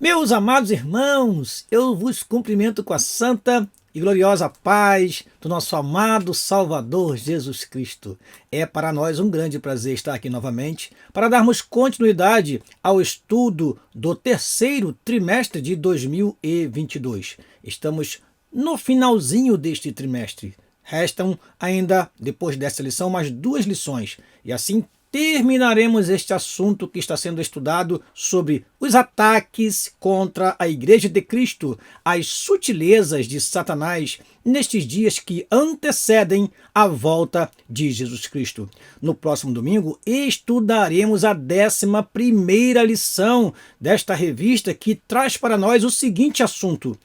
Meus amados irmãos, eu vos cumprimento com a santa e gloriosa paz do nosso amado Salvador Jesus Cristo. É para nós um grande prazer estar aqui novamente para darmos continuidade ao estudo do terceiro trimestre de 2022. Estamos no finalzinho deste trimestre. Restam ainda, depois dessa lição, mais 2 lições. E assim terminaremos este assunto que está sendo estudado sobre os ataques contra a Igreja de Cristo, as sutilezas de Satanás nestes dias que antecedem a volta de Jesus Cristo. No próximo domingo estudaremos a 11ª lição desta revista que traz para nós o seguinte assunto: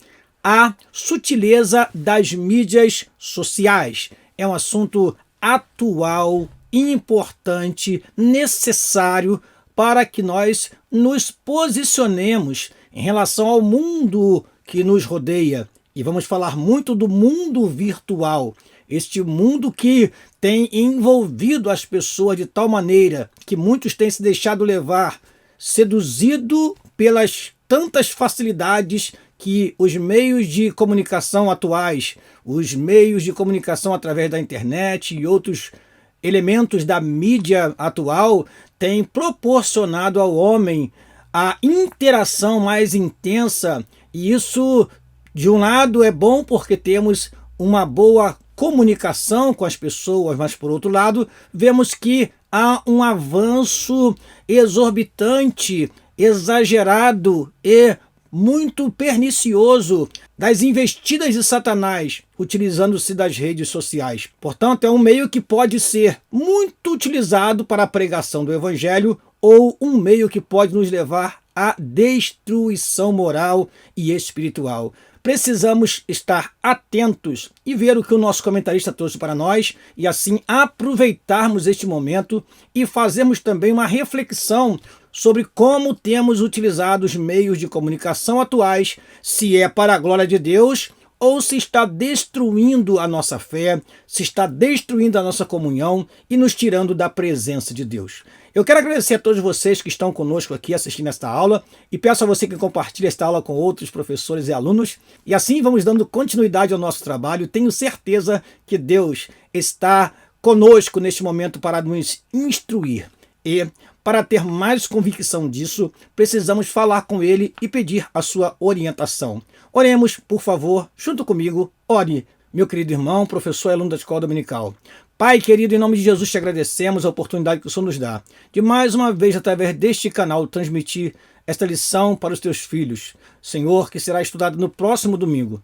a sutileza das mídias sociais. É um assunto atual, importante, necessário para que nós nos posicionemos em relação ao mundo que nos rodeia. E vamos falar muito do mundo virtual, este mundo que tem envolvido as pessoas de tal maneira que muitos têm se deixado levar, seduzido pelas tantas facilidades que os meios de comunicação atuais, os meios de comunicação através da internet e outros elementos da mídia atual têm proporcionado ao homem a interação mais intensa, e isso, de um lado, é bom porque temos uma boa comunicação com as pessoas, mas por outro lado, vemos que há um avanço exorbitante, exagerado e muito pernicioso das investidas de Satanás, utilizando-se das redes sociais. Portanto, é um meio que pode ser muito utilizado para a pregação do Evangelho ou um meio que pode nos levar à destruição moral e espiritual. Precisamos estar atentos e ver o que o nosso comentarista trouxe para nós e assim aproveitarmos este momento e fazermos também uma reflexão sobre como temos utilizado os meios de comunicação atuais, se é para a glória de Deus ou se está destruindo a nossa fé, se está destruindo a nossa comunhão e nos tirando da presença de Deus. Eu quero agradecer a todos vocês que estão conosco aqui assistindo esta aula e peço a você que compartilhe esta aula com outros professores e alunos. E assim vamos dando continuidade ao nosso trabalho. Tenho certeza que Deus está conosco neste momento para nos instruir. E para ter mais convicção disso, precisamos falar com Ele e pedir a sua orientação. Oremos, por favor, junto comigo. Ore, meu querido irmão, professor e aluno da Escola Dominical. Pai querido, em nome de Jesus te agradecemos a oportunidade que o Senhor nos dá de mais uma vez, através deste canal, transmitir esta lição para os teus filhos. Senhor, que será estudado no próximo domingo.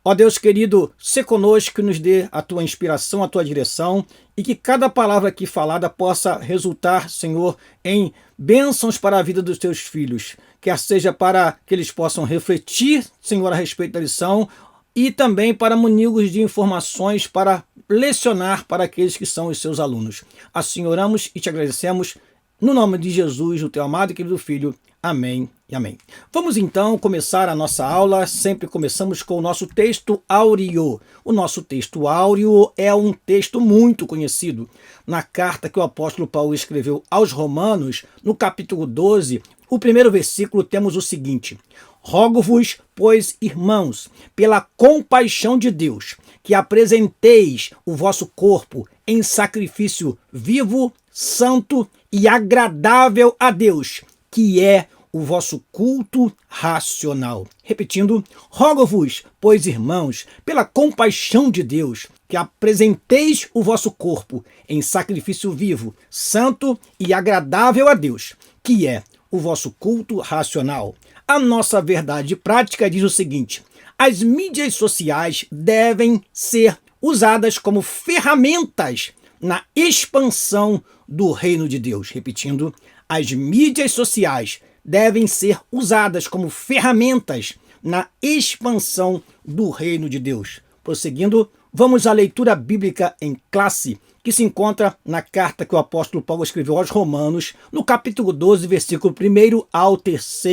Ó Deus querido, se conosco e nos dê a tua inspiração, a tua direção, e que cada palavra aqui falada possa resultar, Senhor, em bênçãos para a vida dos teus filhos, quer seja para que eles possam refletir, Senhor, a respeito da lição, e também para munir-os de informações para lecionar para aqueles que são os seus alunos. Assim oramos e te agradecemos, no nome de Jesus, o teu amado e querido Filho. Amém e amém. Vamos então começar a nossa aula. Sempre começamos com o nosso texto áureo. O nosso texto áureo é um texto muito conhecido. Na carta que o apóstolo Paulo escreveu aos Romanos, no capítulo 12, o primeiro versículo, temos o seguinte: rogo-vos, pois, irmãos, pela compaixão de Deus, que apresenteis o vosso corpo em sacrifício vivo, santo e agradável a Deus, que é o vosso culto racional. Repetindo, rogo-vos, pois, irmãos, pela compaixão de Deus, que apresenteis o vosso corpo em sacrifício vivo, santo e agradável a Deus, que é o vosso culto racional. A nossa verdade prática diz o seguinte: as mídias sociais devem ser usadas como ferramentas na expansão do reino de Deus. Repetindo, as mídias sociais devem ser usadas como ferramentas na expansão do reino de Deus. Prosseguindo, vamos à leitura bíblica em classe, que se encontra na carta que o apóstolo Paulo escreveu aos Romanos, no capítulo 12, versículo 1 ao 3,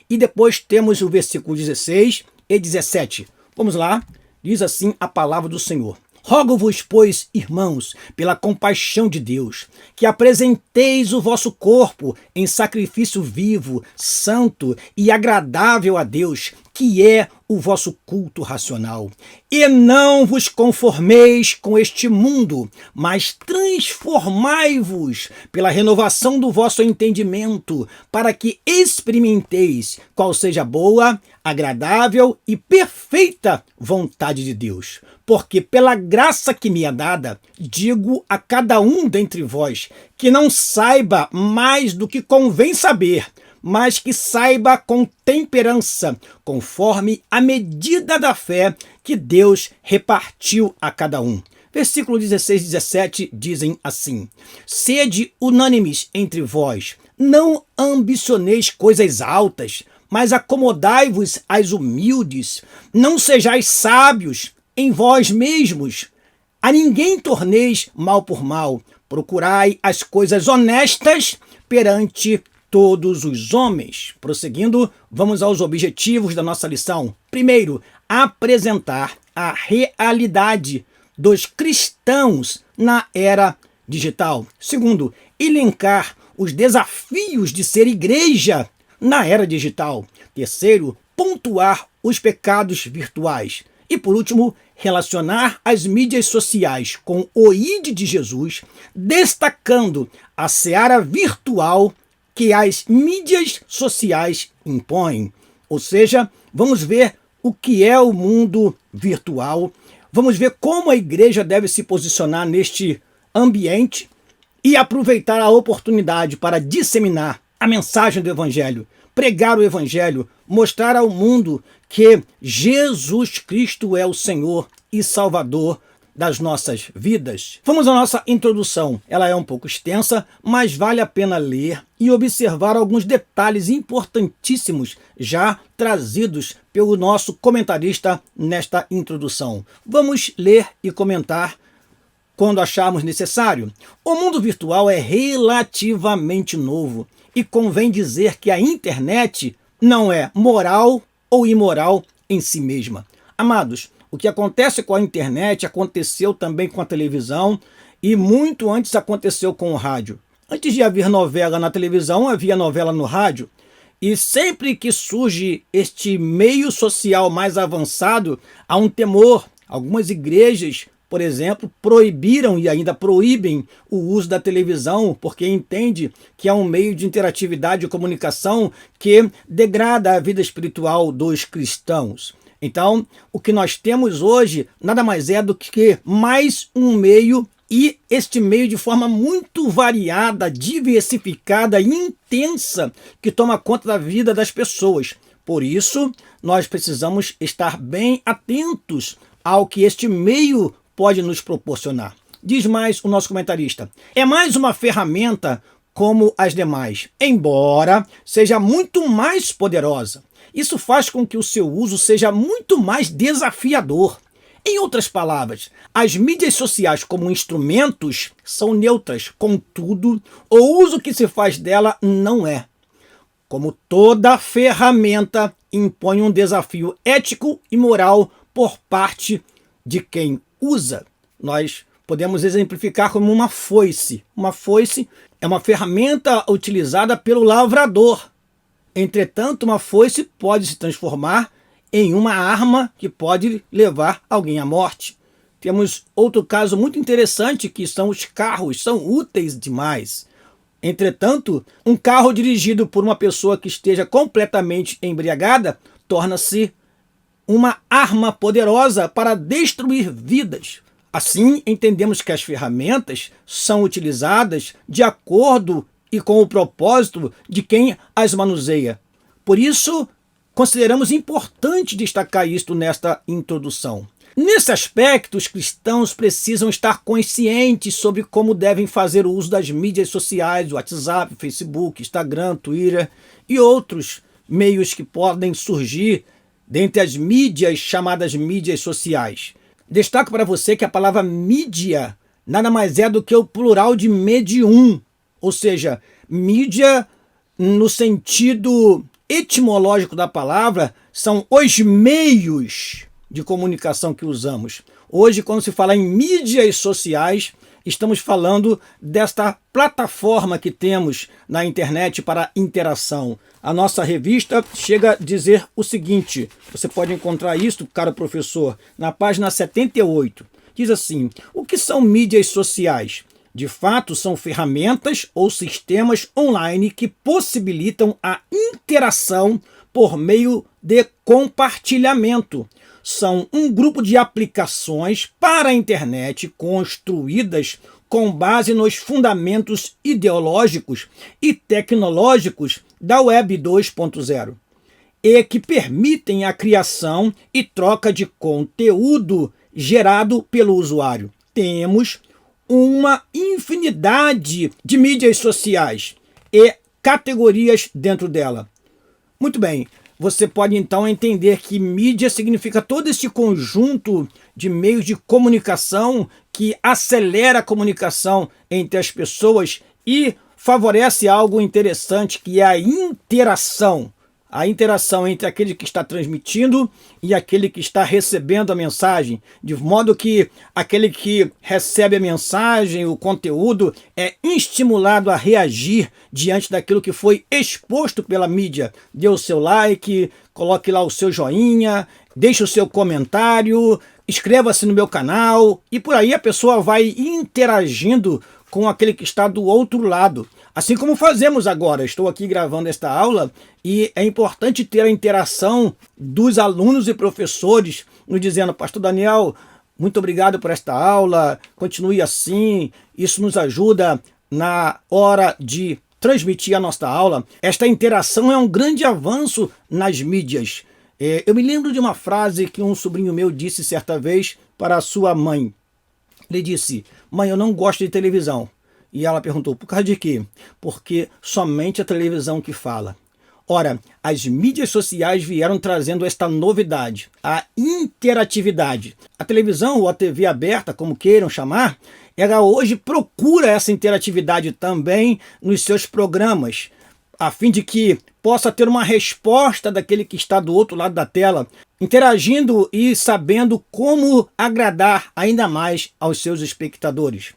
e depois temos o versículo 16 e 17. Vamos lá, diz assim a palavra do Senhor: Rogo-vos, pois, irmãos, pela compaixão de Deus, que apresenteis o vosso corpo em sacrifício vivo, santo e agradável a Deus, que é o vosso culto racional. E não vos conformeis com este mundo, mas transformai-vos pela renovação do vosso entendimento, para que experimenteis qual seja a boa, agradável e perfeita vontade de Deus. Porque pela graça que me é dada, digo a cada um dentre vós, que não saiba mais do que convém saber, mas que saiba com temperança, conforme a medida da fé que Deus repartiu a cada um. Versículo 16 e 17 dizem assim: Sede unânimes entre vós, não ambicioneis coisas altas, mas acomodai-vos às humildes, não sejais sábios em vós mesmos, a ninguém torneis mal por mal, procurai as coisas honestas perante todos os homens. Prosseguindo, vamos aos objetivos da nossa lição. Primeiro, apresentar a realidade dos cristãos na era digital. Segundo, elencar os desafios de ser igreja na era digital. Terceiro, pontuar os pecados virtuais. E por último, relacionar as mídias sociais com o ID de Jesus, destacando a seara virtual que as mídias sociais impõem. Ou seja, vamos ver o que é o mundo virtual, vamos ver como a igreja deve se posicionar neste ambiente e aproveitar a oportunidade para disseminar a mensagem do Evangelho, pregar o Evangelho, mostrar ao mundo que Jesus Cristo é o Senhor e Salvador das nossas vidas. Vamos à nossa introdução. Ela é um pouco extensa, mas vale a pena ler e observar alguns detalhes importantíssimos já trazidos pelo nosso comentarista nesta introdução. Vamos ler e comentar quando acharmos necessário. O mundo virtual é relativamente novo e convém dizer que a internet não é moral ou imoral em si mesma. Amados, o que acontece com a internet aconteceu também com a televisão e muito antes aconteceu com o rádio. Antes de haver novela na televisão, havia novela no rádio. E sempre que surge este meio social mais avançado, há um temor. Algumas igrejas, por exemplo, proibiram e ainda proíbem o uso da televisão porque entende que é um meio de interatividade e comunicação que degrada a vida espiritual dos cristãos. Então, o que nós temos hoje nada mais é do que mais um meio, e este meio de forma muito variada, diversificada e intensa, que toma conta da vida das pessoas. Por isso, nós precisamos estar bem atentos ao que este meio pode nos proporcionar. Diz mais o nosso comentarista: é mais uma ferramenta como as demais, embora seja muito mais poderosa. Isso faz com que o seu uso seja muito mais desafiador. Em outras palavras, as mídias sociais como instrumentos são neutras, contudo, o uso que se faz dela não é. Como toda ferramenta, impõe um desafio ético e moral por parte de quem usa. Nós podemos exemplificar como uma foice. Uma foice é uma ferramenta utilizada pelo lavrador. Entretanto, uma foice pode se transformar em uma arma que pode levar alguém à morte. Temos outro caso muito interessante, que são os carros, são úteis demais. Entretanto, um carro dirigido por uma pessoa que esteja completamente embriagada torna-se uma arma poderosa para destruir vidas. Assim, entendemos que as ferramentas são utilizadas de acordo e com o propósito de quem as manuseia. Por isso, consideramos importante destacar isto nesta introdução. Nesse aspecto, os cristãos precisam estar conscientes sobre como devem fazer o uso das mídias sociais, WhatsApp, Facebook, Instagram, Twitter e outros meios que podem surgir dentre as mídias chamadas mídias sociais. Destaco para você que a palavra mídia nada mais é do que o plural de medium, ou seja, mídia no sentido etimológico da palavra são os meios de comunicação que usamos. Hoje, quando se fala em mídias sociais, estamos falando desta plataforma que temos na internet para interação. A nossa revista chega a dizer o seguinte, você pode encontrar isso, caro professor, na página 78. Diz assim, o que são mídias sociais? De fato, são ferramentas ou sistemas online que possibilitam a interação por meio de compartilhamento. São um grupo de aplicações para a internet construídas com base nos fundamentos ideológicos e tecnológicos da Web 2.0 e que permitem a criação e troca de conteúdo gerado pelo usuário. Temos uma infinidade de mídias sociais e categorias dentro dela. Muito bem, você pode então entender que mídia significa todo esse conjunto de meios de comunicação que acelera a comunicação entre as pessoas e favorece algo interessante que é a interação. A interação entre aquele que está transmitindo e aquele que está recebendo a mensagem, de modo que aquele que recebe a mensagem, o conteúdo, é estimulado a reagir diante daquilo que foi exposto pela mídia. Dê o seu like, coloque lá o seu joinha, deixe o seu comentário, inscreva-se no meu canal e por aí a pessoa vai interagindo com aquele que está do outro lado. Assim como fazemos agora, estou aqui gravando esta aula e é importante ter a interação dos alunos e professores nos dizendo, Pastor Daniel, muito obrigado por esta aula, continue assim, isso nos ajuda na hora de transmitir a nossa aula. Esta interação é um grande avanço nas mídias. Eu me lembro de uma frase que um sobrinho meu disse certa vez para a sua mãe. Ele disse, mãe, eu não gosto de televisão. E ela perguntou, por causa de quê? Porque somente a televisão que fala. Ora, as mídias sociais vieram trazendo esta novidade, a interatividade. A televisão ou a TV aberta, como queiram chamar, ela hoje procura essa interatividade também nos seus programas, a fim de que possa ter uma resposta daquele que está do outro lado da tela, interagindo e sabendo como agradar ainda mais aos seus espectadores.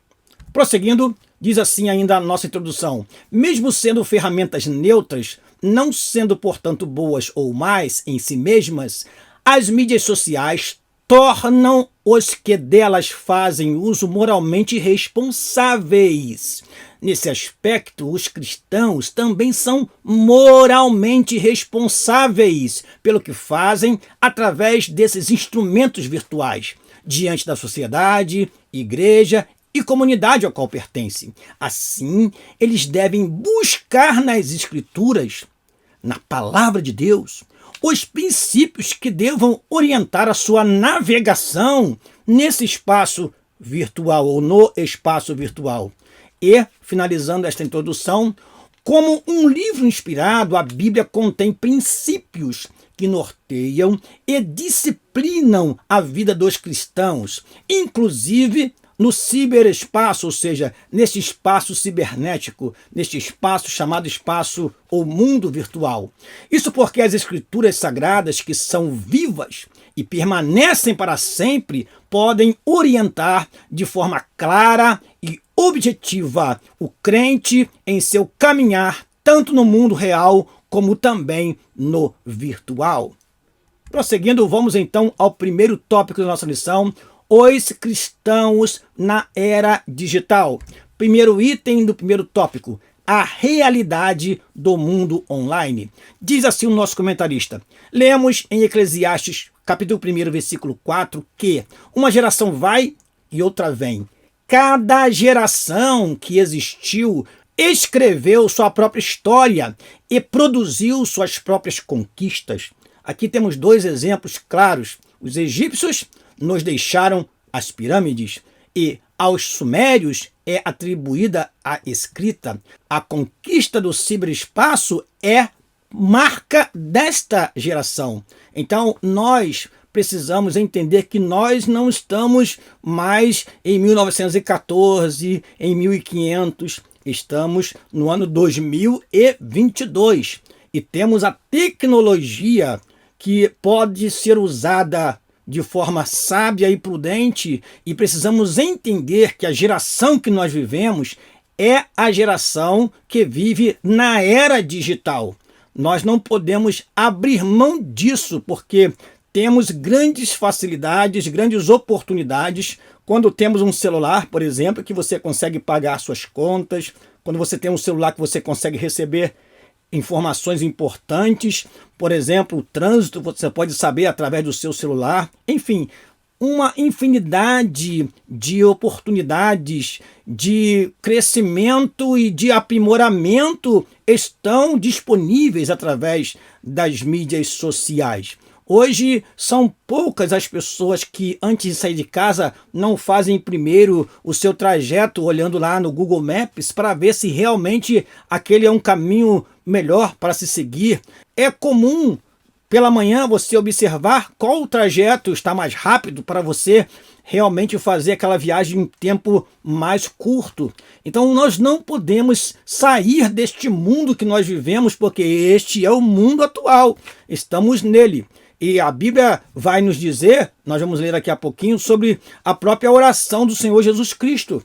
Prosseguindo, diz assim ainda a nossa introdução, mesmo sendo ferramentas neutras, não sendo, portanto, boas ou más em si mesmas, as mídias sociais tornam os que delas fazem uso moralmente responsáveis. Nesse aspecto, os cristãos também são moralmente responsáveis pelo que fazem através desses instrumentos virtuais, diante da sociedade, igreja e comunidade ao qual pertencem. Assim, eles devem buscar nas Escrituras, na Palavra de Deus, os princípios que devam orientar a sua navegação nesse espaço virtual ou no espaço virtual. E, finalizando esta introdução, como um livro inspirado, a Bíblia contém princípios que norteiam e disciplinam a vida dos cristãos, inclusive no ciberespaço, ou seja, neste espaço cibernético, neste espaço chamado espaço ou mundo virtual. Isso porque as escrituras sagradas, que são vivas e permanecem para sempre, podem orientar de forma clara e objetiva o crente em seu caminhar, tanto no mundo real como também no virtual. Prosseguindo, vamos então ao primeiro tópico da nossa lição, os cristãos na era digital. Primeiro item do primeiro tópico, a realidade do mundo online. Diz assim o nosso comentarista. Lemos em Eclesiastes, capítulo 1, versículo 4, que uma geração vai e outra vem. Cada geração que existiu escreveu sua própria história e produziu suas próprias conquistas. Aqui temos dois exemplos claros. Os egípcios nos deixaram as pirâmides e aos sumérios é atribuída a escrita. A conquista do ciberespaço é marca desta geração. Então, nós precisamos entender que nós não estamos mais em 1914, em 1500, estamos no ano 2022 e temos a tecnologia que pode ser usada de forma sábia e prudente, e precisamos entender que a geração que nós vivemos é a geração que vive na era digital. Nós não podemos abrir mão disso, porque temos grandes facilidades, grandes oportunidades quando temos um celular, por exemplo, que você consegue pagar suas contas, quando você tem um celular que você consegue receber informações importantes, por exemplo, o trânsito você pode saber através do seu celular, enfim, uma infinidade de oportunidades de crescimento e de aprimoramento estão disponíveis através das mídias sociais. Hoje são poucas as pessoas que antes de sair de casa não fazem primeiro o seu trajeto olhando lá no Google Maps para ver se realmente aquele é um caminho melhor para se seguir. É comum pela manhã você observar qual o trajeto está mais rápido para você realmente fazer aquela viagem em tempo mais curto. Então nós não podemos sair deste mundo que nós vivemos, porque este é o mundo atual, estamos nele. E a Bíblia vai nos dizer, nós vamos ler daqui a pouquinho, sobre a própria oração do Senhor Jesus Cristo.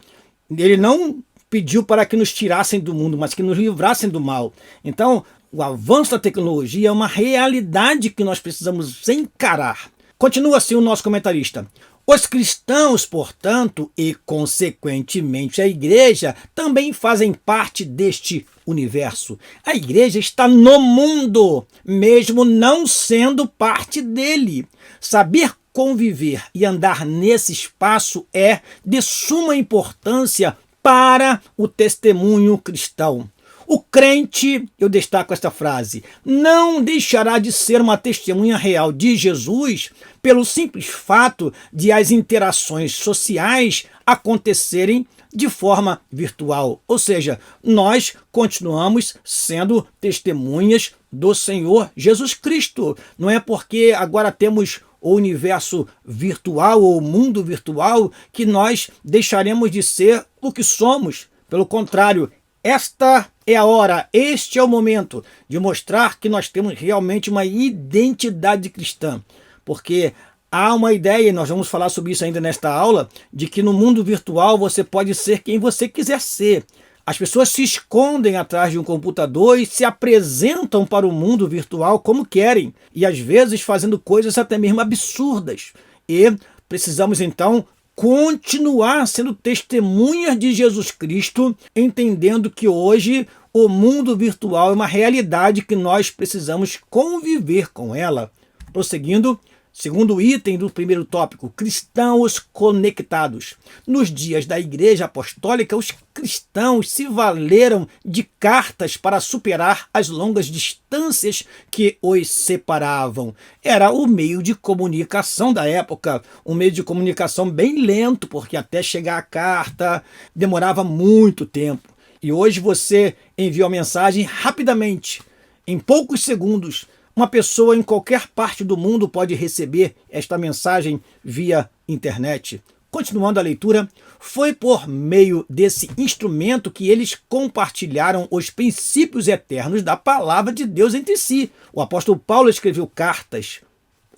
Ele não pediu para que nos tirassem do mundo, mas que nos livrassem do mal. Então, o avanço da tecnologia é uma realidade que nós precisamos encarar. Continua assim o nosso comentarista. Os cristãos, portanto, e consequentemente a igreja, também fazem parte deste universo. A igreja está no mundo, mesmo não sendo parte dele. Saber conviver e andar nesse espaço é de suma importância para o testemunho cristão. O crente, eu destaco esta frase, não deixará de ser uma testemunha real de Jesus pelo simples fato de as interações sociais acontecerem de forma virtual. Ou seja, nós continuamos sendo testemunhas do Senhor Jesus Cristo. Não é porque agora temos o universo virtual ou o mundo virtual que nós deixaremos de ser o que somos. Pelo contrário, esta é a hora, este é o momento de mostrar que nós temos realmente uma identidade cristã. Porque há uma ideia, e nós vamos falar sobre isso ainda nesta aula, de que no mundo virtual você pode ser quem você quiser ser. As pessoas se escondem atrás de um computador e se apresentam para o mundo virtual como querem, e às vezes fazendo coisas até mesmo absurdas. E precisamos então continuar sendo testemunhas de Jesus Cristo, entendendo que hoje o mundo virtual é uma realidade que nós precisamos conviver com ela. Prosseguindo, segundo item do primeiro tópico, cristãos conectados. Nos dias da Igreja Apostólica, os cristãos se valeram de cartas para superar as longas distâncias que os separavam. Era o meio de comunicação da época, um meio de comunicação bem lento, porque até chegar a carta demorava muito tempo. E hoje você envia uma mensagem rapidamente, em poucos segundos. Uma pessoa em qualquer parte do mundo pode receber esta mensagem via internet. Continuando a leitura, foi por meio desse instrumento que eles compartilharam os princípios eternos da palavra de Deus entre si. O apóstolo Paulo escreveu cartas.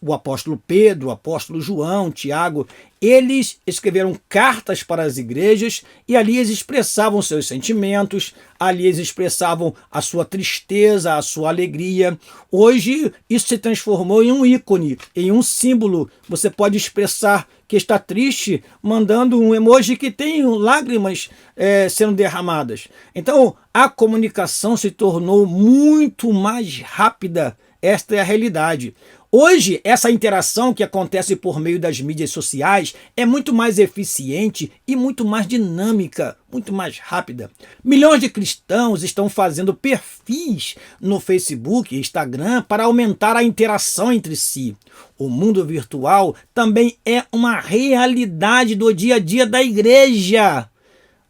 O apóstolo Pedro, o apóstolo João, Tiago, eles escreveram cartas para as igrejas e ali eles expressavam seus sentimentos, ali eles expressavam a sua tristeza, a sua alegria. Hoje isso se transformou em um ícone, em um símbolo. Você pode expressar que está triste mandando um emoji que tem lágrimas sendo derramadas. Então a comunicação se tornou muito mais rápida. Esta é a realidade. Hoje, essa interação que acontece por meio das mídias sociais é muito mais eficiente e muito mais dinâmica, muito mais rápida. Milhões de cristãos estão fazendo perfis no Facebook e Instagram para aumentar a interação entre si. O mundo virtual também é uma realidade do dia a dia da igreja.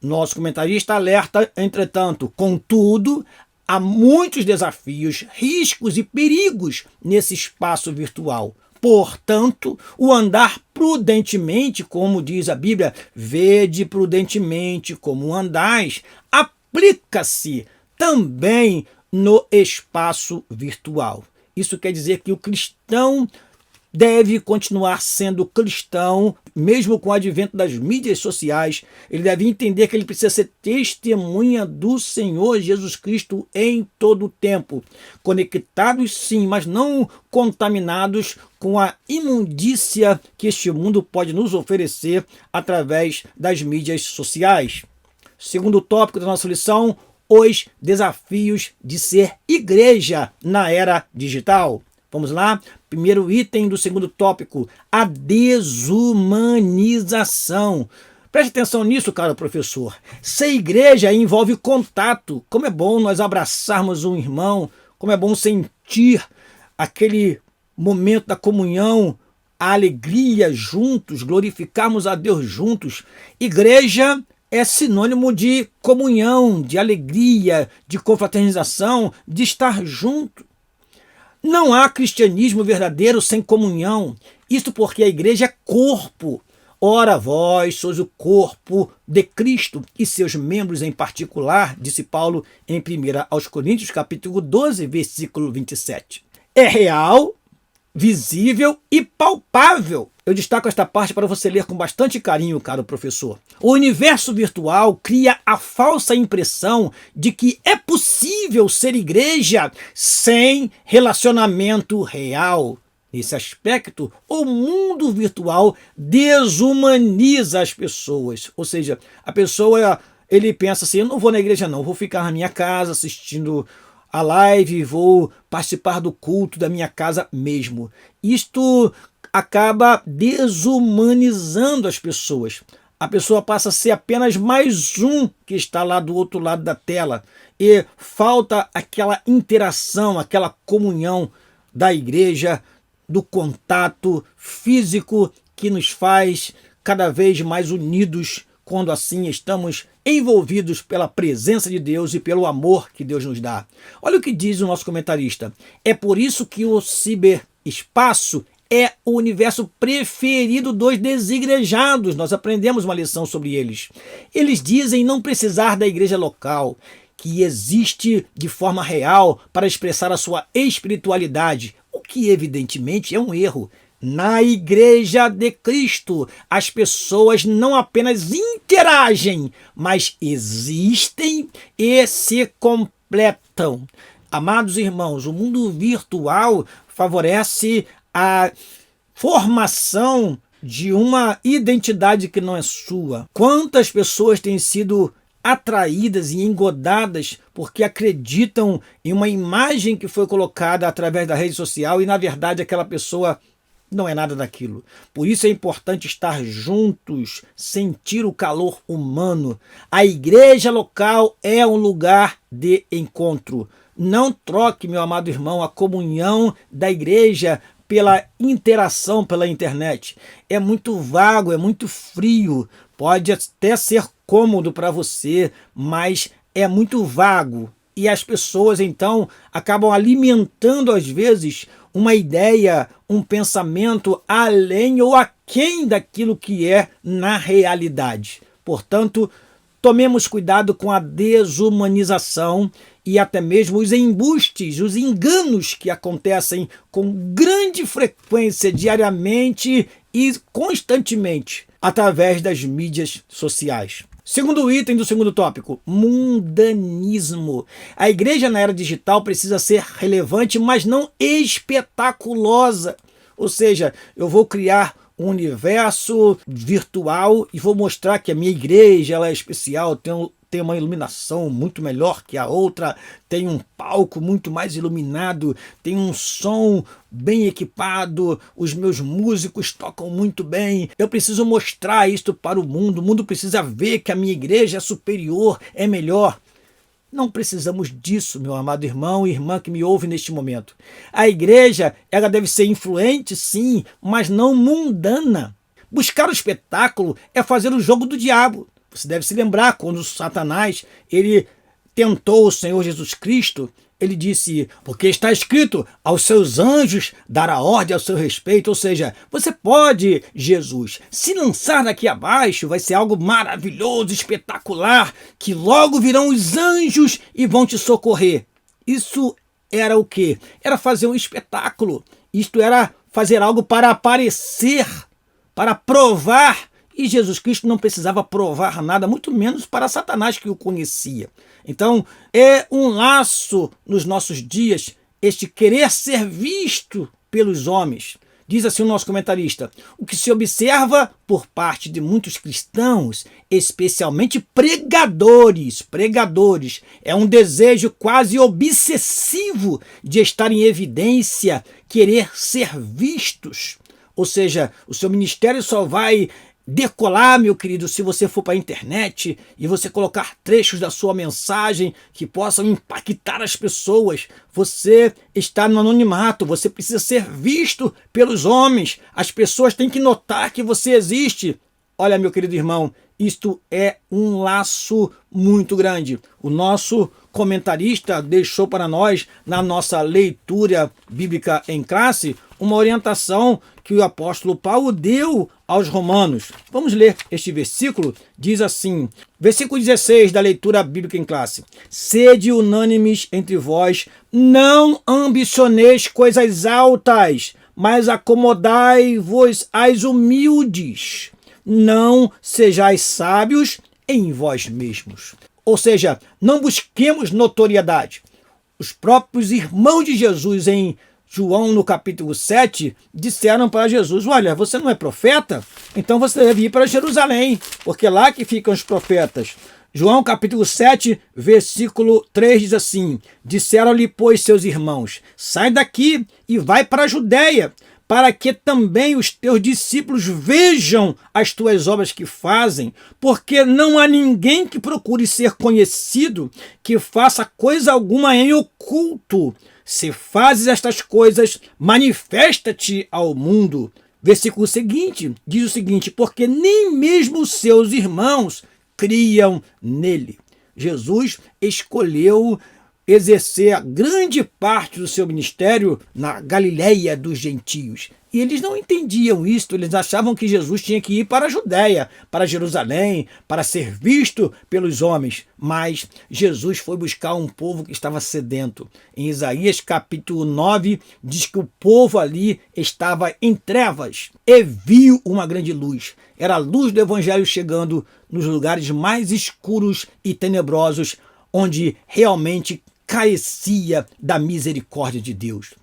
Nosso comentarista alerta, entretanto, contudo, há muitos desafios, riscos e perigos nesse espaço virtual. Portanto, o andar prudentemente, como diz a Bíblia, vede prudentemente como andais, aplica-se também no espaço virtual. Isso quer dizer que o cristão deve continuar sendo cristão, mesmo com o advento das mídias sociais. Ele deve entender que ele precisa ser testemunha do Senhor Jesus Cristo em todo o tempo. Conectados sim, mas não contaminados com a imundícia que este mundo pode nos oferecer através das mídias sociais. Segundo tópico da nossa lição, os desafios de ser igreja na era digital. Vamos lá? Primeiro item do segundo tópico, a desumanização. Preste atenção nisso, caro professor. Ser igreja envolve contato. Como é bom nós abraçarmos um irmão, como é bom sentir aquele momento da comunhão, a alegria juntos, glorificarmos a Deus juntos. Igreja é sinônimo de comunhão, de alegria, de confraternização, de estar junto. Não há cristianismo verdadeiro sem comunhão. Isto porque a igreja é corpo. Ora, vós sois o corpo de Cristo e seus membros em particular, disse Paulo em 1 aos Coríntios, capítulo 12, versículo 27. É real, visível e palpável. Eu destaco esta parte para você ler com bastante carinho, caro professor. O universo virtual cria a falsa impressão de que é possível ser igreja sem relacionamento real. Nesse aspecto, o mundo virtual desumaniza as pessoas. Ou seja, a pessoa, ele pensa assim, eu não vou na igreja não, vou ficar na minha casa assistindo a live, vou participar do culto da minha casa mesmo. Isto acaba desumanizando as pessoas. A pessoa passa a ser apenas mais um que está lá do outro lado da tela. E falta aquela interação, aquela comunhão da igreja, do contato físico que nos faz cada vez mais unidos quando assim estamos envolvidos pela presença de Deus e pelo amor que Deus nos dá. Olha o que diz o nosso comentarista. É por isso que o ciberespaço é o universo preferido dos desigrejados. Nós aprendemos uma lição sobre eles. Eles dizem não precisar da igreja local, que existe de forma real para expressar a sua espiritualidade, o que evidentemente é um erro. Na Igreja de Cristo, as pessoas não apenas interagem, mas existem e se completam. Amados irmãos, o mundo virtual favorece a formação de uma identidade que não é sua. Quantas pessoas têm sido atraídas e engodadas porque acreditam em uma imagem que foi colocada através da rede social e, na verdade, aquela pessoa não é nada daquilo. Por isso é importante estar juntos, sentir o calor humano. A igreja local é um lugar de encontro. Não troque, meu amado irmão, a comunhão da igreja pela interação pela internet. É muito vago, é muito frio. Pode até ser cômodo para você, mas é muito vago. E as pessoas, então, acabam alimentando, às vezes, uma ideia, um pensamento além ou aquém daquilo que é na realidade. Portanto, tomemos cuidado com a desumanização e até mesmo os embustes, os enganos que acontecem com grande frequência, diariamente e constantemente, através das mídias sociais. Segundo item do segundo tópico, mundanismo. A igreja na era digital precisa ser relevante, mas não espetaculosa. Ou seja, eu vou criar um universo virtual e vou mostrar que a minha igreja ela é especial, tem uma iluminação muito melhor que a outra, tem um palco muito mais iluminado, tem um som bem equipado, os meus músicos tocam muito bem. Eu preciso mostrar isto para o mundo precisa ver que a minha igreja é superior, é melhor. Não precisamos disso, meu amado irmão e irmã que me ouve neste momento. A igreja ela deve ser influente, sim, mas não mundana. Buscar o espetáculo é fazer o jogo do diabo. Você deve se lembrar quando Satanás ele tentou o Senhor Jesus Cristo, ele disse, porque está escrito, aos seus anjos dará ordem ao seu respeito, ou seja, você pode, Jesus, se lançar daqui abaixo, vai ser algo maravilhoso, espetacular, que logo virão os anjos e vão te socorrer. Isso era o quê? Era fazer um espetáculo. Isto era fazer algo para aparecer, para provar. E Jesus Cristo não precisava provar nada, muito menos para Satanás, que o conhecia. Então, é um laço nos nossos dias este querer ser visto pelos homens. Diz assim o nosso comentarista: o que se observa por parte de muitos cristãos, especialmente pregadores, é um desejo quase obsessivo de estar em evidência, querer ser vistos. Ou seja, o seu ministério só vai decolar, meu querido, se você for para a internet e você colocar trechos da sua mensagem que possam impactar as pessoas. Você está no anonimato, você precisa ser visto pelos homens. As pessoas têm que notar que você existe. Olha, meu querido irmão, isto é um laço muito grande. O nosso comentarista deixou para nós, na nossa leitura bíblica em classe, uma orientação que o apóstolo Paulo deu aos romanos. Vamos ler este versículo. Diz assim, versículo 16 da leitura bíblica em classe: sede unânimes entre vós, não ambicioneis coisas altas, mas acomodai-vos às humildes. Não sejais sábios em vós mesmos. Ou seja, não busquemos notoriedade. Os próprios irmãos de Jesus em João, no capítulo 7, disseram para Jesus: olha, você não é profeta? Então você deve ir para Jerusalém, porque é lá que ficam os profetas. João, capítulo 7, versículo 3 diz assim: disseram-lhe, pois, seus irmãos: sai daqui e vai para a Judéia, para que também os teus discípulos vejam as tuas obras que fazem, porque não há ninguém que procure ser conhecido, que faça coisa alguma em oculto. Se fazes estas coisas, manifesta-te ao mundo. Versículo seguinte diz o seguinte: porque nem mesmo os seus irmãos criam nele. Jesus escolheu exercer a grande parte do seu ministério na Galileia dos gentios. E eles não entendiam isso, eles achavam que Jesus tinha que ir para a Judéia, para Jerusalém, para ser visto pelos homens. Mas Jesus foi buscar um povo que estava sedento. Em Isaías capítulo 9, diz que o povo ali estava em trevas e viu uma grande luz. Era a luz do evangelho chegando nos lugares mais escuros e tenebrosos, onde realmente carecia da misericórdia de Deus.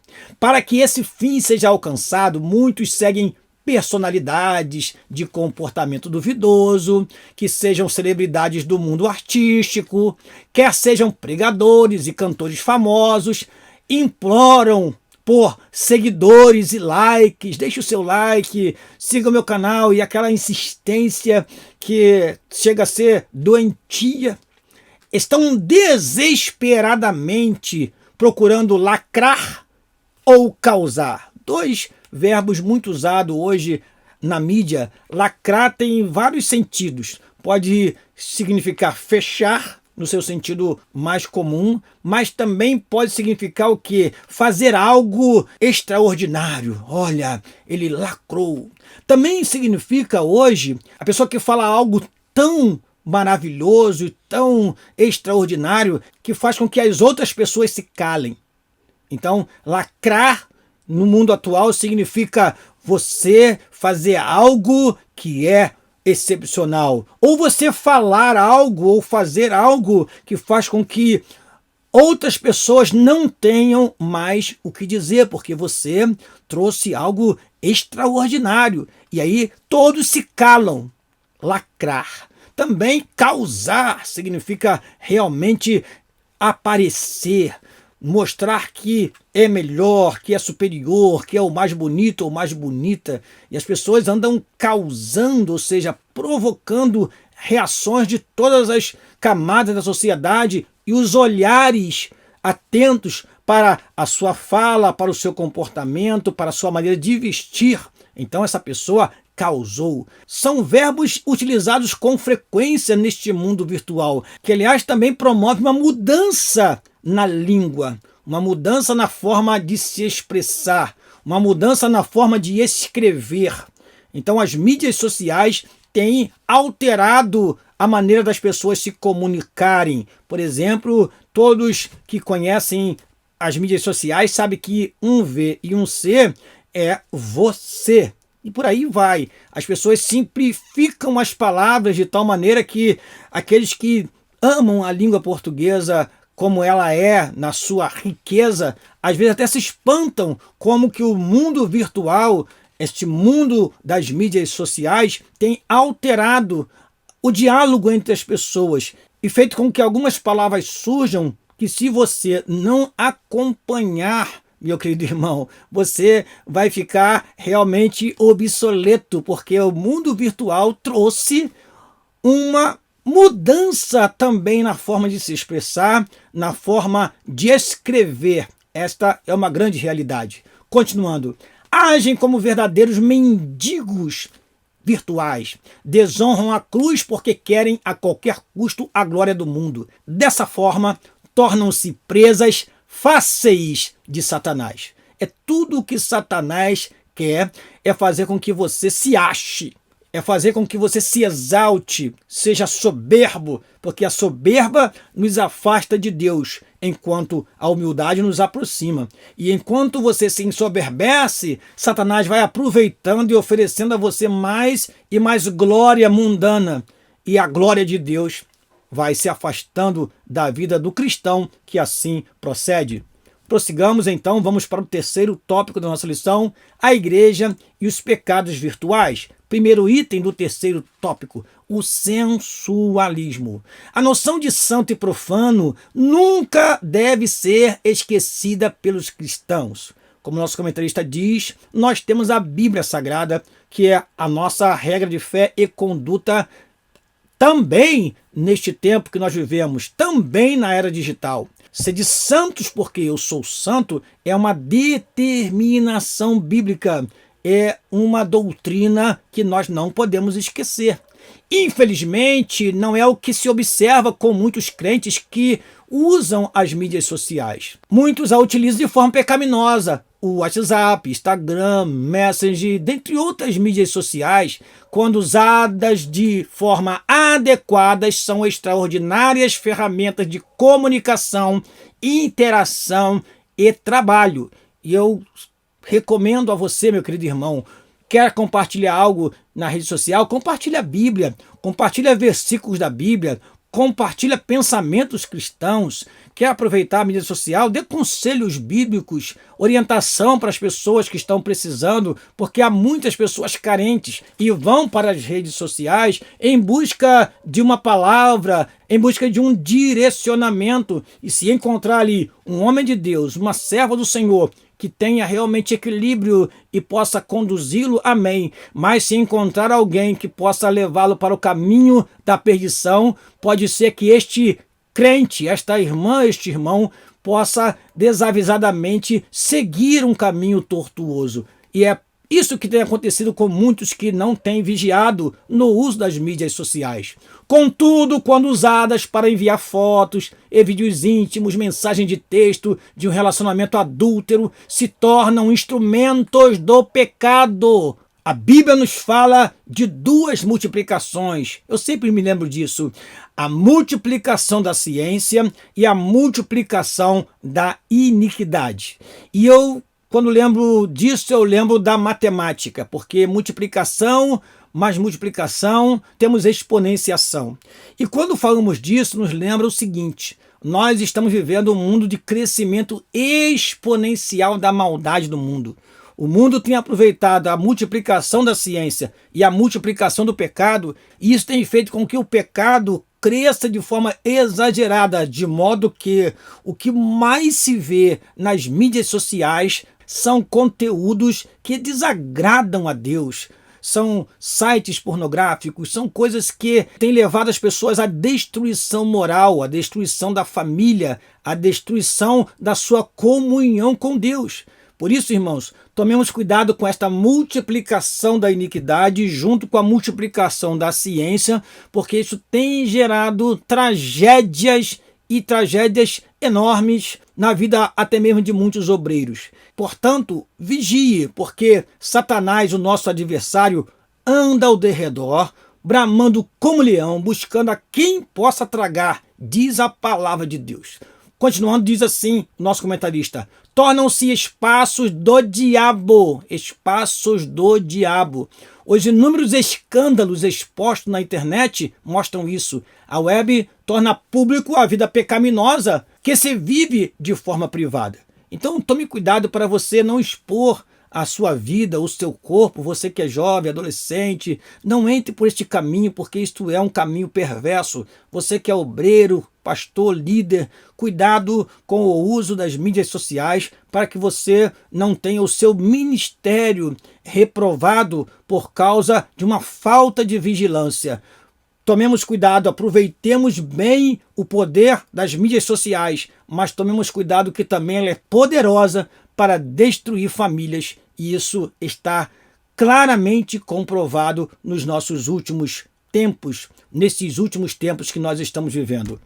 Para que esse fim seja alcançado, muitos seguem personalidades de comportamento duvidoso, que sejam celebridades do mundo artístico, quer sejam pregadores e cantores famosos, imploram por seguidores e likes. Deixe o seu like, siga o meu canal, e aquela insistência que chega a ser doentia. Estão desesperadamente procurando lacrar ou causar. Dois verbos muito usados hoje na mídia. Lacrar tem vários sentidos. Pode significar fechar, no seu sentido mais comum, mas também pode significar o quê? Fazer algo extraordinário. Olha, ele lacrou. Também significa hoje a pessoa que fala algo tão maravilhoso e tão extraordinário que faz com que as outras pessoas se calem. Então, lacrar no mundo atual significa você fazer algo que é excepcional, ou você falar algo ou fazer algo que faz com que outras pessoas não tenham mais o que dizer, porque você trouxe algo extraordinário. E aí todos se calam. Lacrar. Também causar significa realmente aparecer, mostrar que é melhor, que é superior, que é o mais bonito ou mais bonita. E as pessoas andam causando, ou seja, provocando reações de todas as camadas da sociedade e os olhares atentos para a sua fala, para o seu comportamento, para a sua maneira de vestir. Então essa pessoa causou. São verbos utilizados com frequência neste mundo virtual, que aliás também promove uma mudança na língua, uma mudança na forma de se expressar, uma mudança na forma de escrever. Então as mídias sociais têm alterado a maneira das pessoas se comunicarem. Por exemplo, todos que conhecem as mídias sociais sabem que um V e um C é você. E por aí vai. As pessoas simplificam as palavras de tal maneira que aqueles que amam a língua portuguesa como ela é, na sua riqueza, às vezes até se espantam como que o mundo virtual, este mundo das mídias sociais, tem alterado o diálogo entre as pessoas e feito com que algumas palavras surjam que, se você não acompanhar, meu querido irmão, você vai ficar realmente obsoleto, porque o mundo virtual trouxe uma mudança também na forma de se expressar, na forma de escrever. Esta é uma grande realidade. Continuando, agem como verdadeiros mendigos virtuais, desonram a cruz porque querem a qualquer custo a glória do mundo. Dessa forma, tornam-se presas fáceis de Satanás. É tudo o que Satanás quer, é fazer com que você se ache, é fazer com que você se exalte, seja soberbo, porque a soberba nos afasta de Deus, enquanto a humildade nos aproxima. E enquanto você se ensoberbece, Satanás vai aproveitando e oferecendo a você mais e mais glória mundana. E a glória de Deus vai se afastando da vida do cristão que assim procede. Prossigamos então, vamos para o terceiro tópico da nossa lição, a igreja e os pecados virtuais. Primeiro item do terceiro tópico, o sensualismo. A noção de santo e profano nunca deve ser esquecida pelos cristãos. Como nosso comentarista diz, nós temos a Bíblia Sagrada, que é a nossa regra de fé e conduta também neste tempo que nós vivemos, também na era digital. Sede santos porque eu sou santo é uma determinação bíblica, é uma doutrina que nós não podemos esquecer. Infelizmente, não é o que se observa com muitos crentes que usam as mídias sociais. Muitos a utilizam de forma pecaminosa. O WhatsApp, Instagram, Messenger, dentre outras mídias sociais, quando usadas de forma adequada, são extraordinárias ferramentas de comunicação, interação e trabalho. E eu recomendo a você, meu querido irmão, quer compartilhar algo na rede social? Compartilha a Bíblia, compartilha versículos da Bíblia, compartilha pensamentos cristãos. Quer aproveitar a mídia social? Dê conselhos bíblicos, orientação para as pessoas que estão precisando, porque há muitas pessoas carentes e vão para as redes sociais em busca de uma palavra, em busca de um direcionamento. E se encontrar ali um homem de Deus, uma serva do Senhor, que tenha realmente equilíbrio e possa conduzi-lo, amém. Mas se encontrar alguém que possa levá-lo para o caminho da perdição, pode ser que este crente, esta irmã, este irmão, possa desavisadamente seguir um caminho tortuoso. E é isso que tem acontecido com muitos que não têm vigiado no uso das mídias sociais. Contudo, quando usadas para enviar fotos e vídeos íntimos, mensagens de texto de um relacionamento adúltero, se tornam instrumentos do pecado. A Bíblia nos fala de duas multiplicações. Eu sempre me lembro disso. A multiplicação da ciência e a multiplicação da iniquidade. E quando lembro disso, eu lembro da matemática, porque multiplicação mais multiplicação, temos exponenciação. E quando falamos disso, nos lembra o seguinte: nós estamos vivendo um mundo de crescimento exponencial da maldade do mundo. O mundo tem aproveitado a multiplicação da ciência e a multiplicação do pecado, e isso tem feito com que o pecado cresça de forma exagerada, de modo que o que mais se vê nas mídias sociais são conteúdos que desagradam a Deus. São sites pornográficos, são coisas que têm levado as pessoas à destruição moral, à destruição da família, à destruição da sua comunhão com Deus. Por isso, irmãos, tomemos cuidado com esta multiplicação da iniquidade junto com a multiplicação da ciência, porque isso tem gerado tragédias e tragédias enormes na vida até mesmo de muitos obreiros. Portanto, vigie, porque Satanás, o nosso adversário, anda ao derredor, bramando como leão, buscando a quem possa tragar, diz a palavra de Deus. Continuando, diz assim nosso comentarista: tornam-se espaços do diabo. Espaços do diabo. Os inúmeros escândalos expostos na internet mostram isso. A web torna público a vida pecaminosa que se vive de forma privada. Então tome cuidado para você não expor a sua vida, o seu corpo, você que é jovem, adolescente, não entre por este caminho, porque isto é um caminho perverso. Você que é obreiro, pastor, líder, cuidado com o uso das mídias sociais para que você não tenha o seu ministério reprovado por causa de uma falta de vigilância. Tomemos cuidado, aproveitemos bem o poder das mídias sociais, mas tomemos cuidado que também ela é poderosa para destruir famílias, e isso está claramente comprovado nos nossos últimos tempos, nesses últimos tempos que nós estamos vivendo.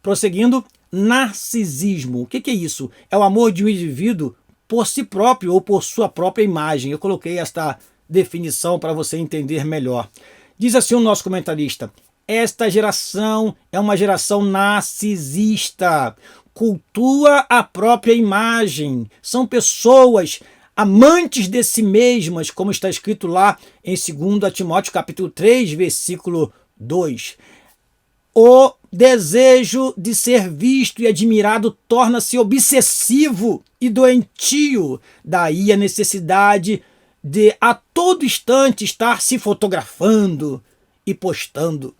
Prosseguindo, narcisismo. O que é isso? É o amor de um indivíduo por si próprio ou por sua própria imagem. Eu coloquei esta definição para você entender melhor. Diz assim o nosso comentarista: esta geração é uma geração narcisista, cultua a própria imagem, são pessoas amantes de si mesmas, como está escrito lá em 2 Timóteo capítulo 3, versículo 2. O desejo de ser visto e admirado torna-se obsessivo e doentio, daí a necessidade de a todo instante estar se fotografando e postando.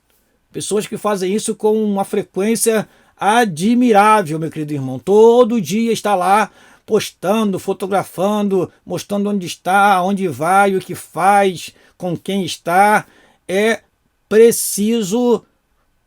Pessoas que fazem isso com uma frequência admirável, meu querido irmão. Todo dia está lá postando, fotografando, mostrando onde está, onde vai, o que faz, com quem está. É preciso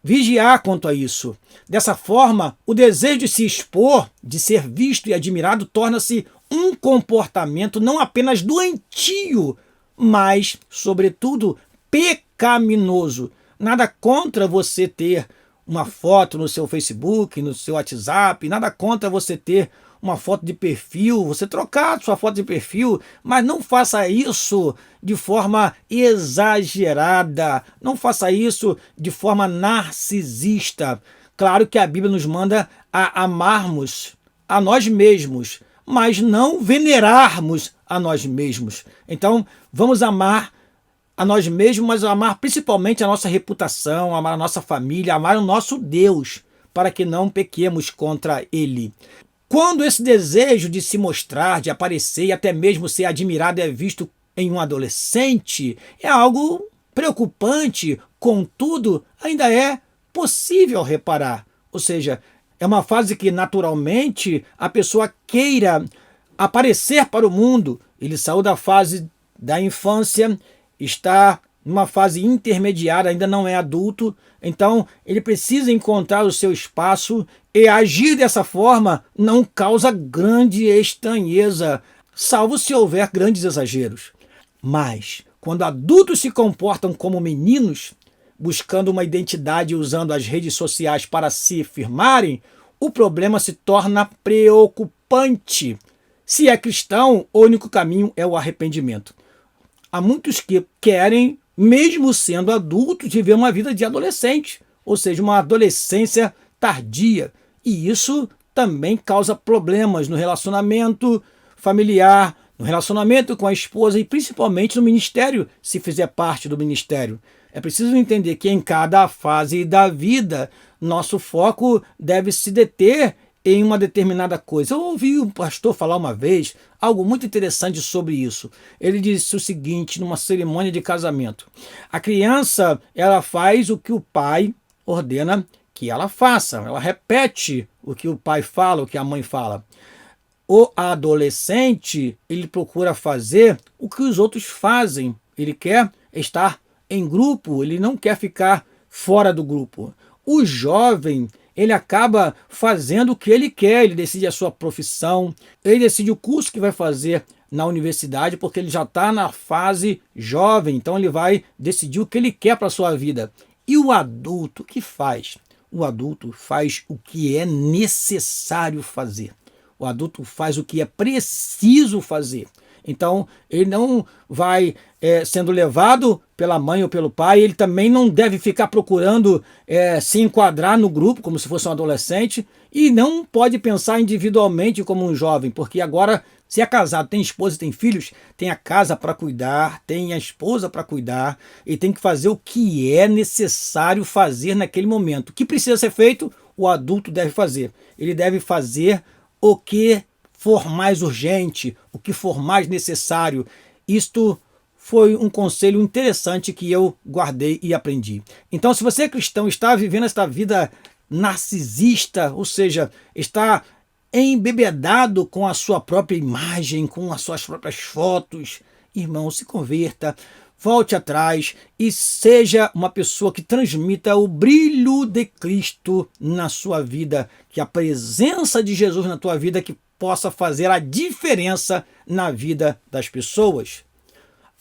vigiar quanto a isso. Dessa forma, o desejo de se expor, de ser visto e admirado, torna-se um comportamento não apenas doentio, mas, sobretudo, pecaminoso. Nada contra você ter uma foto no seu Facebook, no seu WhatsApp, nada contra você ter uma foto de perfil, você trocar sua foto de perfil, mas não faça isso de forma exagerada, não faça isso de forma narcisista. Claro que a Bíblia nos manda a amarmos a nós mesmos, mas não venerarmos a nós mesmos. Então, vamos amar a nós mesmos, mas amar principalmente a nossa reputação, amar a nossa família, amar o nosso Deus, para que não pequemos contra Ele. Quando esse desejo de se mostrar, de aparecer e até mesmo ser admirado é visto em um adolescente, é algo preocupante, contudo, ainda é possível reparar. Ou seja, é uma fase que naturalmente a pessoa queira aparecer para o mundo. Ele saiu da fase da infância, está numa fase intermediária, ainda não é adulto, então ele precisa encontrar o seu espaço e agir dessa forma não causa grande estranheza, salvo se houver grandes exageros. Mas, quando adultos se comportam como meninos, buscando uma identidade usando as redes sociais para se firmarem, o problema se torna preocupante. Se é cristão, o único caminho é o arrependimento. Há muitos que querem, mesmo sendo adultos, viver uma vida de adolescente, ou seja, uma adolescência tardia. E isso também causa problemas no relacionamento familiar, no relacionamento com a esposa e principalmente no ministério, se fizer parte do ministério. É preciso entender que em cada fase da vida, nosso foco deve se deter em uma determinada coisa. Eu ouvi um pastor falar uma vez algo muito interessante sobre isso. Ele disse o seguinte, numa cerimônia de casamento: a criança, ela faz o que o pai ordena que ela faça. Ela repete o que o pai fala, o que a mãe fala. O adolescente, ele procura fazer o que os outros fazem. Ele quer estar em grupo, ele não quer ficar fora do grupo. O jovem, ele acaba fazendo o que ele quer, ele decide a sua profissão, ele decide o curso que vai fazer na universidade, porque ele já está na fase jovem, então ele vai decidir o que ele quer para a sua vida. E o adulto, o que faz? O adulto faz o que é necessário fazer. O adulto faz o que é preciso fazer. Então, ele não vai sendo levado pela mãe ou pelo pai, ele também não deve ficar procurando se enquadrar no grupo, como se fosse um adolescente, E não pode pensar individualmente como um jovem, porque agora, se é casado, tem esposa e tem filhos, tem a casa para cuidar, tem a esposa para cuidar, e tem que fazer o que é necessário fazer naquele momento. O que precisa ser feito, o adulto deve fazer. Ele deve fazer o que for mais urgente, o que for mais necessário. Isto foi um conselho interessante que eu guardei e aprendi. Então, se você é cristão, está vivendo esta vida narcisista, ou seja, está embebedado com a sua própria imagem, com as suas próprias fotos, irmão, se converta, volte atrás e seja uma pessoa que transmita o brilho de Cristo na sua vida, que a presença de Jesus na tua vida que possa fazer a diferença na vida das pessoas.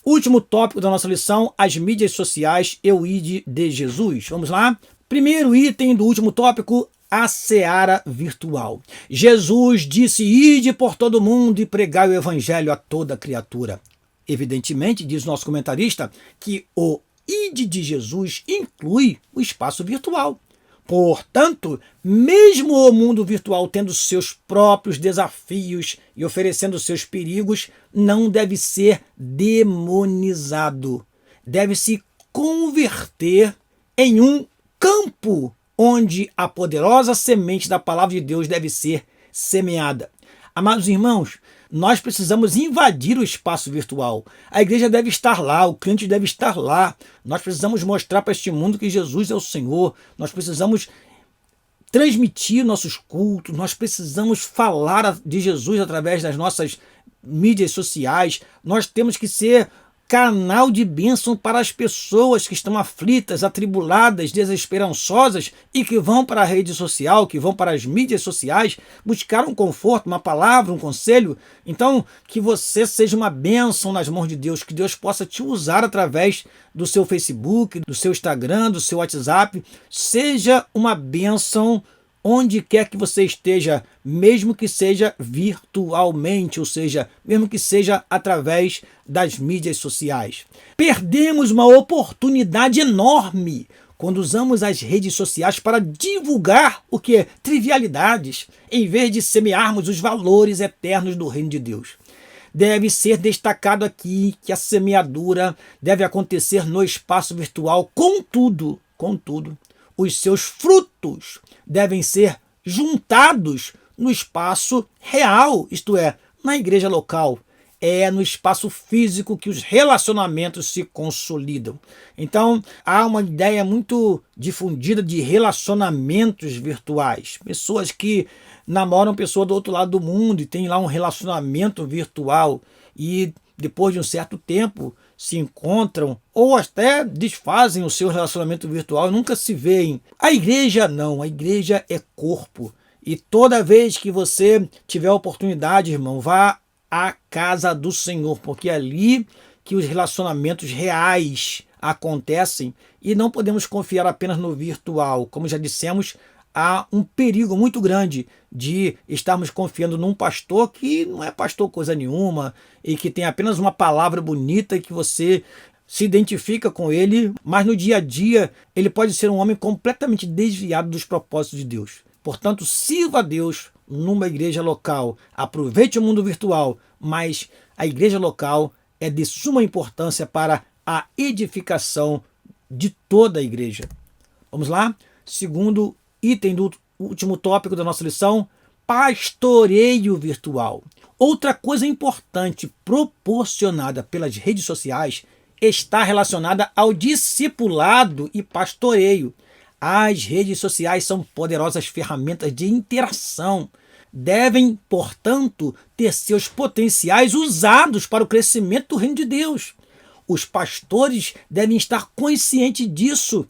Último tópico da nossa lição, as mídias sociais e o ID de Jesus. Vamos lá? Primeiro item do último tópico, a seara virtual. Jesus disse: ide por todo mundo e pregai o evangelho a toda criatura. Evidentemente, diz nosso comentarista, que o ide de Jesus inclui o espaço virtual. Portanto, mesmo o mundo virtual tendo seus próprios desafios e oferecendo seus perigos, não deve ser demonizado. Deve se converter em um campo onde a poderosa semente da palavra de Deus deve ser semeada. Amados irmãos, nós precisamos invadir o espaço virtual. A igreja deve estar lá, o crente deve estar lá. Nós precisamos mostrar para este mundo que Jesus é o Senhor. Nós precisamos transmitir nossos cultos. Nós precisamos falar de Jesus através das nossas mídias sociais. Nós temos que ser canal de bênção para as pessoas que estão aflitas, atribuladas, desesperançosas e que vão para a rede social, que vão para as mídias sociais buscar um conforto, uma palavra, um conselho. Então, que você seja uma bênção nas mãos de Deus, que Deus possa te usar através do seu Facebook, do seu Instagram, do seu WhatsApp. Seja uma bênção onde quer que você esteja, mesmo que seja virtualmente, ou seja, mesmo que seja através das mídias sociais. Perdemos uma oportunidade enorme quando usamos as redes sociais para divulgar o que? Trivialidades, em vez de semearmos os valores eternos do reino de Deus. Deve ser destacado aqui que a semeadura deve acontecer no espaço virtual, contudo, os seus frutos devem ser juntados no espaço real, isto é, na igreja local. É no espaço físico que os relacionamentos se consolidam. Então, há uma ideia muito difundida de relacionamentos virtuais. Pessoas que namoram pessoa do outro lado do mundo e têm lá um relacionamento virtual e depois de um certo tempo se encontram ou até desfazem o seu relacionamento virtual e nunca se veem. A igreja não, a igreja é corpo. E toda vez que você tiver a oportunidade, irmão, vá à casa do Senhor, porque é ali que os relacionamentos reais acontecem e não podemos confiar apenas no virtual. Como já dissemos, há um perigo muito grande de estarmos confiando num pastor que não é pastor coisa nenhuma e que tem apenas uma palavra bonita e que você se identifica com ele, mas no dia a dia ele pode ser um homem completamente desviado dos propósitos de Deus. Portanto, sirva a Deus numa igreja local, aproveite o mundo virtual, mas a igreja local é de suma importância para a edificação de toda a igreja. Vamos lá? Segundo item do último tópico da nossa lição, pastoreio virtual. Outra coisa importante proporcionada pelas redes sociais está relacionada ao discipulado e pastoreio. As redes sociais são poderosas ferramentas de interação. Devem, portanto, ter seus potenciais usados para o crescimento do reino de Deus. Os pastores devem estar conscientes disso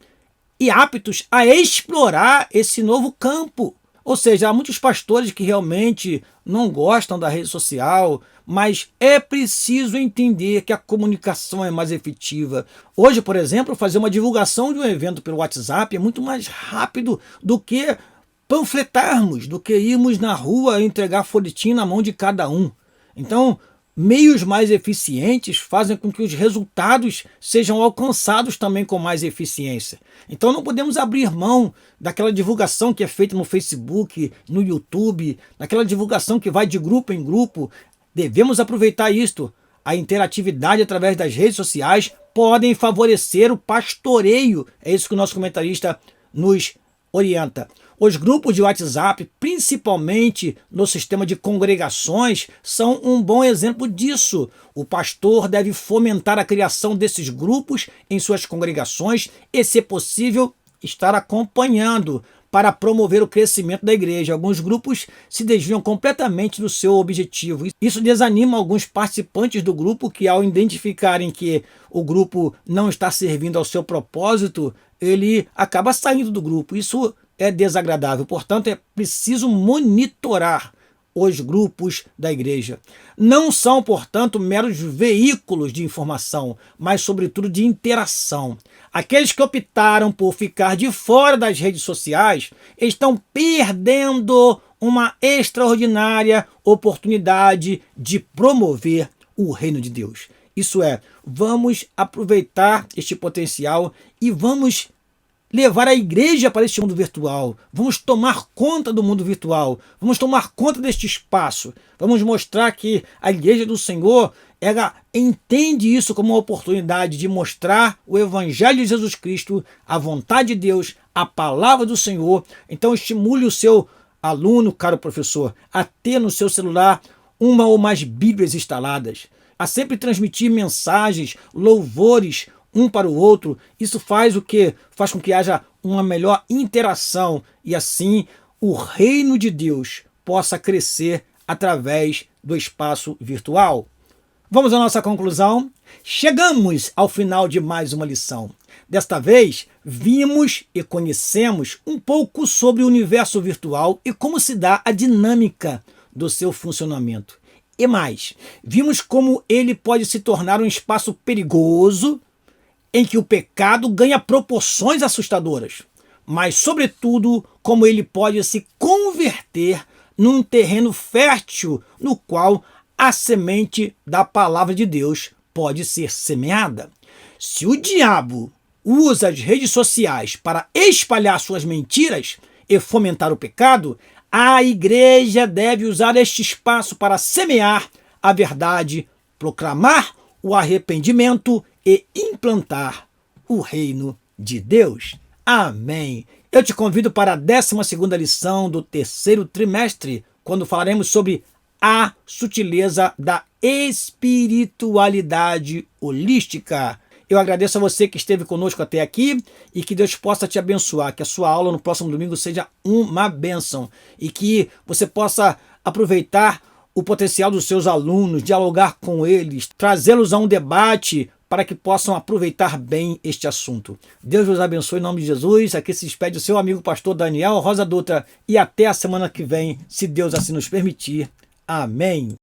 e aptos a explorar esse novo campo. Ou seja, há muitos pastores que realmente não gostam da rede social, mas é preciso entender que a comunicação é mais efetiva. Hoje, por exemplo, fazer uma divulgação de um evento pelo WhatsApp é muito mais rápido do que panfletarmos, do que irmos na rua e entregar folhetim na mão de cada um. Então, Meios mais eficientes fazem com que os resultados sejam alcançados também com mais eficiência. Então não podemos abrir mão daquela divulgação que é feita no Facebook, no YouTube, daquela divulgação que vai de grupo em grupo. Devemos aproveitar isto. A interatividade através das redes sociais podem favorecer o pastoreio. É isso que o nosso comentarista nos orienta. Os grupos de WhatsApp, principalmente no sistema de congregações, são um bom exemplo disso. O pastor deve fomentar a criação desses grupos em suas congregações e, se possível, estar acompanhando para promover o crescimento da igreja. Alguns grupos se desviam completamente do seu objetivo. Isso desanima alguns participantes do grupo que, ao identificarem que o grupo não está servindo ao seu propósito, ele acaba saindo do grupo. Isso é desagradável. Portanto, é preciso monitorar os grupos da igreja. Não são, portanto, meros veículos de informação, mas, sobretudo, de interação. Aqueles que optaram por ficar de fora das redes sociais estão perdendo uma extraordinária oportunidade de promover o reino de Deus. Isso é, vamos aproveitar este potencial e vamos levar a igreja para este mundo virtual. Vamos tomar conta do mundo virtual. Vamos tomar conta deste espaço. Vamos mostrar que a igreja do Senhor, ela entende isso como uma oportunidade de mostrar o evangelho de Jesus Cristo, a vontade de Deus, a palavra do Senhor. Então estimule o seu aluno, caro professor, a ter no seu celular uma ou mais Bíblias instaladas, a sempre transmitir mensagens, louvores, um para o outro. Isso faz o quê? Faz com que haja uma melhor interação e assim o reino de Deus possa crescer através do espaço virtual. Vamos à nossa conclusão? Chegamos ao final de mais uma lição. Desta vez, vimos e conhecemos um pouco sobre o universo virtual e como se dá a dinâmica do seu funcionamento. E mais, vimos como ele pode se tornar um espaço perigoso, em que o pecado ganha proporções assustadoras, mas, sobretudo, como ele pode se converter num terreno fértil no qual a semente da palavra de Deus pode ser semeada. Se o diabo usa as redes sociais para espalhar suas mentiras e fomentar o pecado, a igreja deve usar este espaço para semear a verdade, proclamar o arrependimento e implantar o reino de Deus. Amém. Eu te convido para a 12ª lição do 3º trimestre, quando falaremos sobre a sutileza da espiritualidade holística. Eu agradeço a você que esteve conosco até aqui e que Deus possa te abençoar, que a sua aula no próximo domingo seja uma bênção e que você possa aproveitar o potencial dos seus alunos, dialogar com eles, trazê-los a um debate para que possam aproveitar bem este assunto. Deus os abençoe em nome de Jesus. Aqui se despede o seu amigo pastor Daniel Rosa Dutra e até a semana que vem, se Deus assim nos permitir. Amém.